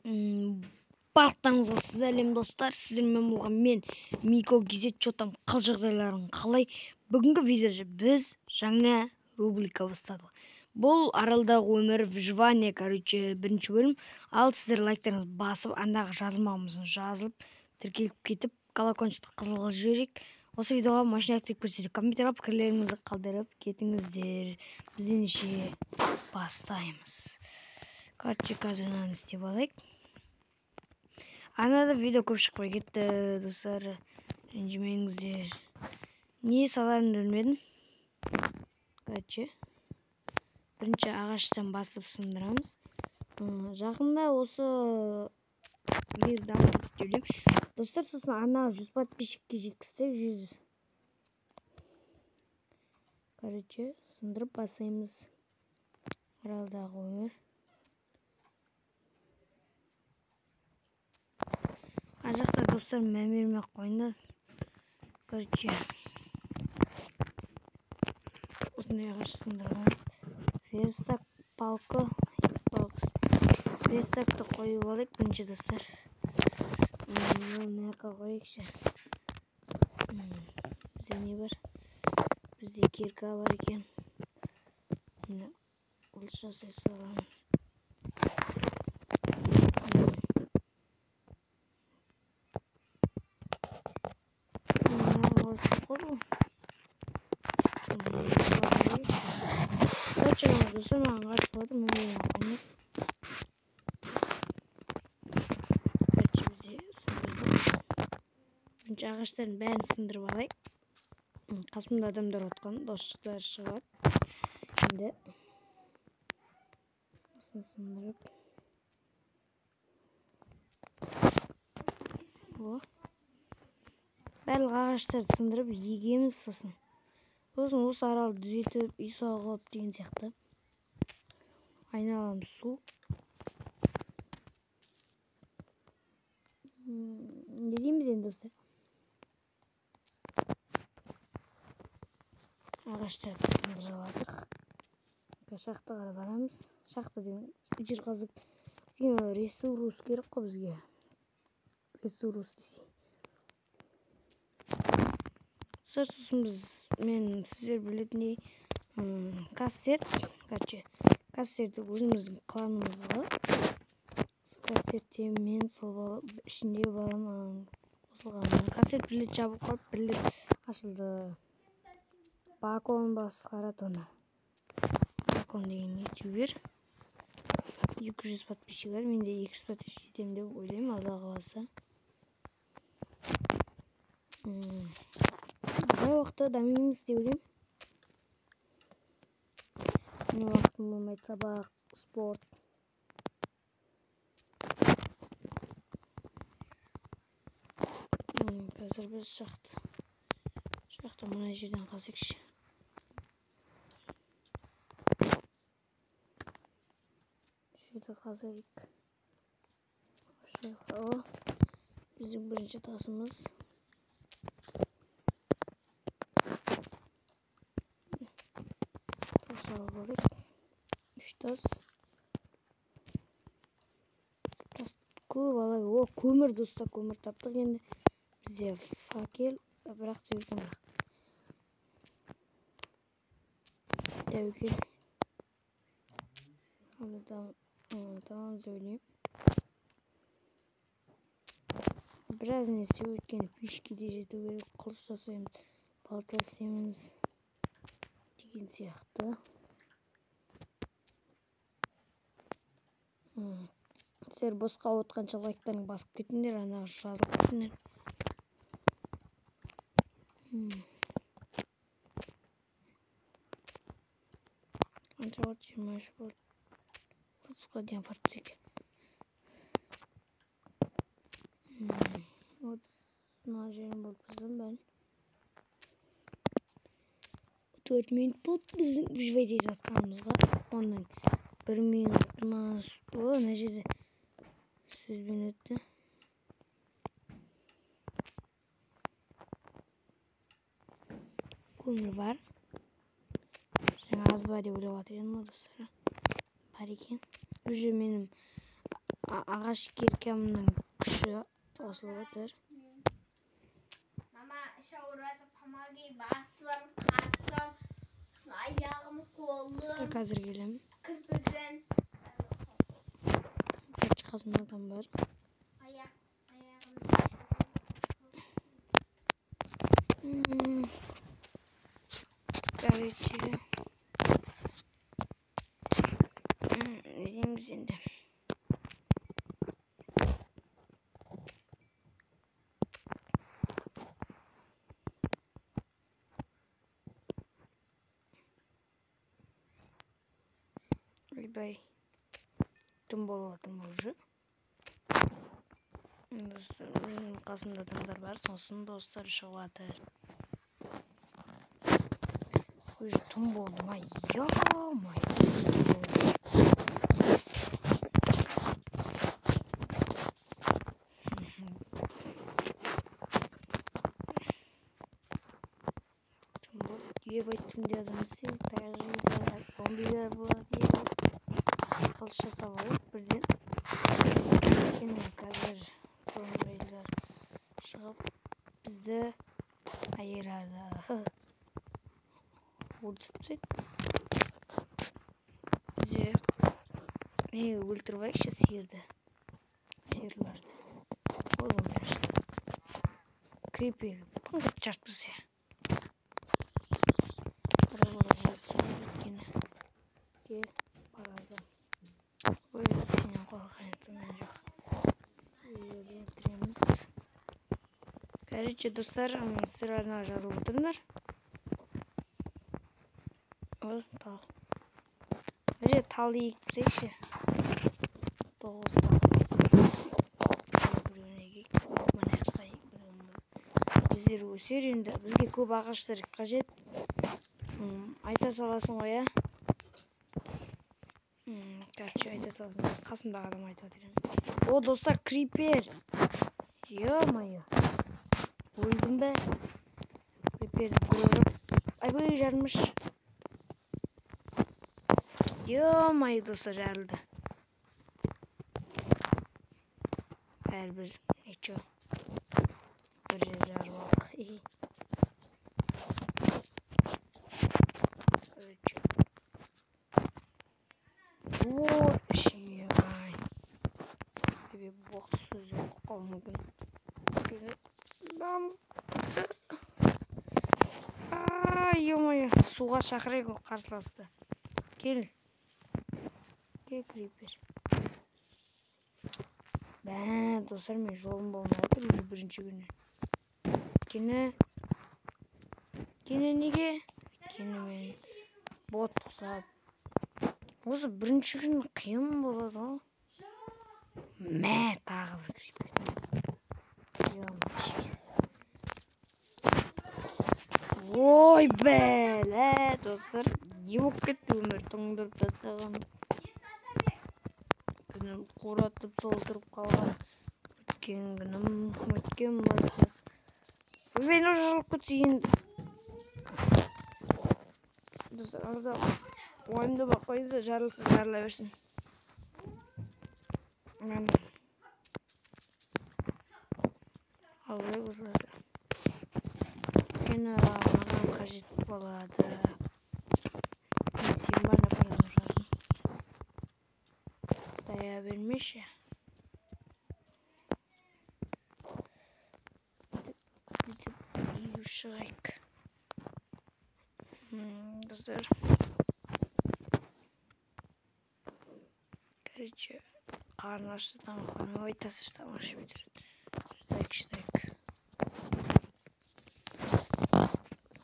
Барлықтарыңызға сәлем достар, сіздермен болған мен Мико Гизет Чотам. Қал жағдайларың қалай? Бүгінгі видеода біз жаңа рубрика бастадық. Бұл аралдағы өмір, выживание, бірінші бөлім. Ал сіздер лайктарыңызды басып, андағы жазылмауымызды жазылып, тіркеліп кетіп, колокольчикті қызыл жіберейік. Осы видеоға машина актив көрсетіп, комментария пікірлеріңізді қалдырып кетіңіздер. Біз ендеше бастаймыз. Короче, қазір мынаны істеп алайық. Анада видео көп шықпай кетті, достар. Ренжімеңіздер. Не саларымды білмедім. Короче, бірінші ағаштан басып сындырамыз. Жақында осы бір дамытып деп достар, сосын ана 100 подписчикке жеткізсек 100. Короче, сындырып басаймыз. Аралдағы өмір. Жақта достар, мәмерме қойындар. Короче, осындай ағаш сындырған. Верстак, палка, верстакты қойып алайық бірінші достар. Мынақа қойықшы. Бізде не бар? Бізде кирка бар екен. Қылыш жасай саламыз. Достар, маған қатысып отыр, мәмерме қойындар. Короче, бізде сындырдық. Бірінші ағаштарын бәрін сындырып алайық. Қасымда адамдар отқан, достықтар шығады. Енді осыны сындырып. Барлық ағаштарды сындырып егеміз сосын. Сосын осы аралды түзетіп, үй салып деген сияқты. Айналам су. Не дейміз енді достар? Ағаштарды сындырып алдық. Шахтаға қарай барамыз. Шахта деген жер қазып. Ресурс керек қой бізге. Ресурс десе. Сосын мен сіздер білетіндей кассет. Короче, кассетті өзіміздің кланымызға. Кассетте мен сол ішінде балам қосылған. Кассет бірлет жабып қалып, бірлет ашылды. Бакон басқарады оны. Бакон деген ютубер. 200 подписчик бар. Менде 200 подписчик жетемін деп ойлаймын, алла қаласа. Бір уақытта дамимыз деп ойлаймын. Менің уақытым болмайды, сабақ, спорт. Қазір біз шақты мына жерден қазекші. Жерді қазайық. Біздің бірінші тасымыз. Тас алып алайық. 3 тас. Тас көп алайық. Көмір достар, көмір таптық енді. Бізде факел, бірақ тәуекел. Тәуекел. Тамам сөйлеймін. Біраз нәрсе өткені пешке де жету керек. Қылыш жасаймыз, балта істейміз деген сияқты. Сіздер босқа отқанша лайктарын басып кетіңдер, анағы жазылып кетіңдер. Контроль 23 болды. 30-қа дейін фартсек. Мына жерін болып біздің бәрін. 4 минут болды біздің жүжбай дейді атқанымызға. Оның 1 минут мас. Мына жерде сөзбен өтті. Көмір бар. Жаңа аз ба деп ойлап отыр едім, достар. Бар екен. Уже менің ағаш керкемнің күші қосылып отыр. Mama şauratı pamagi basım, kasım, ayağım kolum. Қазір келем. Kırpızın. Gerçi қазмадан бар. Ayağım. Короче. Ne diyeyim şimdi? Ойбай. Түн болып жатыр уже. Достар, менің қасымда адамдар бар, сосын достар шығып жатыр. Уже түн болды ма? Ё-май. Түн болды. Ебай түнде адам істейді, таяқ жейді, зомбилер болады, ебай. Қылыш жасап алып бірден. Өйткені қазір зомбилер шығып бізді айырады. Өлтіріп тастайды. Бізде өлтіріп алайықшы сиырларды. Ол зомбилер. Крипер тыңдап жатып бізде. Короче, достар, сырана жазылып отырыңдар. Ол тал. Мына тал егіп тастайықшы. 9 тал. Мына жақта өздері өсер енді. Бізге көп ағаштар қажет. Айта саласың ғой, ә? Короче, айта саласың. Қасымдағы адам айтып отыр. О, достар, крипер. Ё-моё. Өлдім бе? Криперді көріп. Айбай, жармыш. Ё-моё, достар, жарылды. Әрбір нечо. Бір жер жарып алдық. Короче. Вот, ебай. Тебе бог сөзі оқып мүмкін. Сіздамыз. Ё-моё, суға шақырайық ол қарсыласты. Кел. Кел, крипер. Достар, мен жолым болмай отыр уже бірінші күні. Кені неге? Кені мен бот құсап. Осы бірінші күн қиын болады ғой. Тағы бір крипер. Ой, бәлә, достар. Не болып кетті өмір тоңдырып тастаған. Күнім қуратып солтырып қалған. Өткен күнім, өткен басты. Мен уже жылып кетсейін. Достар, арда ойымды бақ қойды, жарылса жарыла берсін. Мен алғай бұзылады. Мені маған қажет болады. Мен сен бана параны жаздым. Дая бермеші. Бүйтіп егіп шығайық. Қыздар. Короче, қарны ашты тамақхана айтасыз тамақ ішіп отырады. Шыдайық.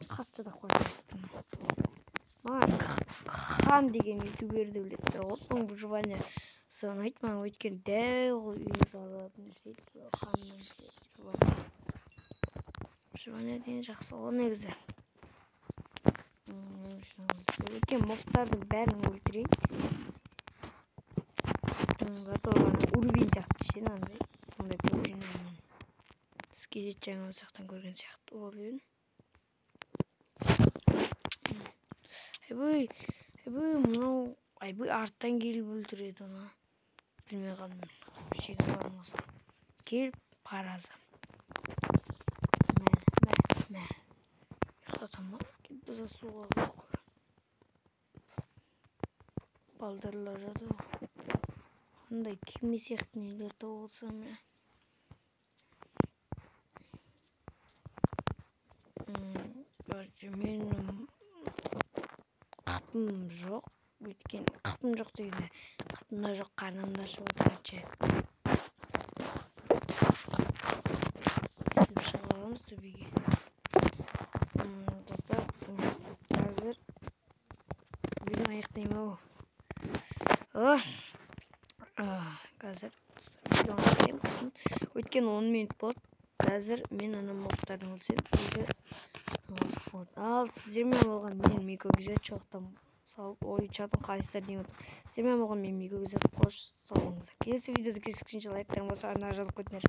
Қатты да қойып жеттім. Маған хан деген ютуберді білеттір. Осының выживание санайды. Маған өткен дәу үйін салатын істейді. Ханның выживание деген жақсы ғой негізі. Өткен мофтардың бәрін өлтірейін. Зато уровень сияқты ше, андай. Сондай уровень. Скелет жаңа жақтан көрген сияқты ол үйін. Айбай, мынау айбай арттан келіп өлтіреді оны. Білмей қалдым. Сегіз болмаса. Келіп паразам. Мә. Ұйықтасам ба? Біз суға қойып. Балдарлар жатыр. Қандай кеме сияқты нелер тауып мә. Менің қапым жоқ. Өйткені қапым жоқ дегенде қапымда жоқ, қарнымда шығып жатыр. Сөйтіп шыға аламыз төбеге. Достар, қазір бүгін аяқтаймын ау. Қазір видеоны аяқтаймын. Өйткені 10 минут болды. Қазір мен ана мұрттардың өлсем, ал сіздермен болған мен Мико Гүзет жоқтан салып ойыншатын қайсыздар деймін. Сіздермен болған мен Мико Гүзет, қош сау болыңыздар. Келесі видеода кездескенше лайктарың болса арнаға жазылып кетіңдер.